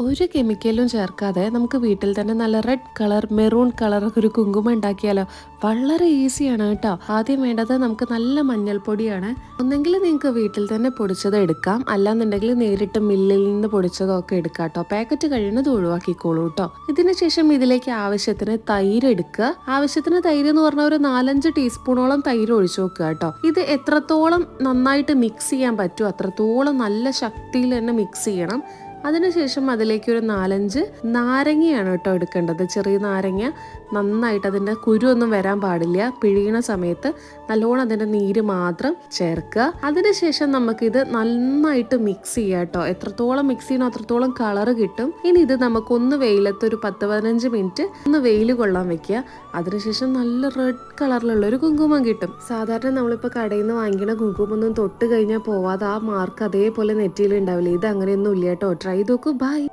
ഒരു കെമിക്കലും ചേർക്കാതെ നമുക്ക് വീട്ടിൽ തന്നെ നല്ല റെഡ് കളർ മെറൂൺ കളർ ഒരു കുങ്കുമം ഉണ്ടാക്കിയാലോ? വളരെ ഈസിയാണ് കേട്ടോ. ആദ്യം വേണ്ടത് നമുക്ക് നല്ല മഞ്ഞൾപ്പൊടിയാണ്. ഒന്നെങ്കിൽ നിങ്ങൾക്ക് വീട്ടിൽ തന്നെ പൊടിച്ചത് എടുക്കാം, അല്ലാന്നുണ്ടെങ്കിൽ നേരിട്ട് മില്ലിൽ നിന്ന് പൊടിച്ചതോ ഒക്കെ എടുക്കാം കേട്ടോ. പാക്കറ്റ് കഴിയുന്നത് ഒഴിവാക്കിക്കോളൂ കേട്ടോ. ഇതിനുശേഷം ഇതിലേക്ക് ആവശ്യത്തിന് തൈര് എടുക്കുക. ആവശ്യത്തിന് തൈര് എന്ന് പറഞ്ഞാൽ ഒരു 4-5 ടീസ്പൂണോളം തൈര് ഒഴിച്ചു വെക്കുക കേട്ടോ. ഇത് എത്രത്തോളം നന്നായിട്ട് മിക്സ് ചെയ്യാൻ പറ്റുമോ അത്രത്തോളം നല്ല ശക്തിയിൽ തന്നെ മിക്സ് ചെയ്യണം. അതിനുശേഷം അതിലേക്ക് ഒരു 4-5 നാരങ്ങയാണ് കേട്ടോ എടുക്കേണ്ടത്. ചെറിയ നാരങ്ങ നന്നായിട്ട്, അതിൻ്റെ കുരു ഒന്നും വരാൻ പാടില്ല. പിഴിയണ സമയത്ത് നല്ലോണം അതിൻ്റെ നീര് മാത്രം ചേർക്കുക. അതിനുശേഷം നമുക്കിത് നന്നായിട്ട് മിക്സ് ചെയ്യാം കേട്ടോ. എത്രത്തോളം മിക്സ് ചെയ്യണോ അത്രത്തോളം കളറ് കിട്ടും. ഇനി ഇത് നമുക്കൊന്ന് വെയിലത്ത് ഒരു 10-15 മിനിറ്റ് ഒന്ന് വെയിൽ കൊള്ളാൻ വെക്കുക. അതിനുശേഷം നല്ല റെഡ് കളറിലുള്ള ഒരു കുങ്കുമം കിട്ടും. സാധാരണ നമ്മളിപ്പോൾ കടയിൽ നിന്ന് വാങ്ങിക്കുന്ന കുങ്കുമൊന്നും തൊട്ട് കഴിഞ്ഞാൽ പോവാതെ ആ മാർക്ക് അതേപോലെ നെറ്റിയിൽ ഉണ്ടാവില്ല. ഇത് അങ്ങനെയൊന്നും ഇല്ല കേട്ടോ. ട്രൈ നോക്കൂ. ബൈ.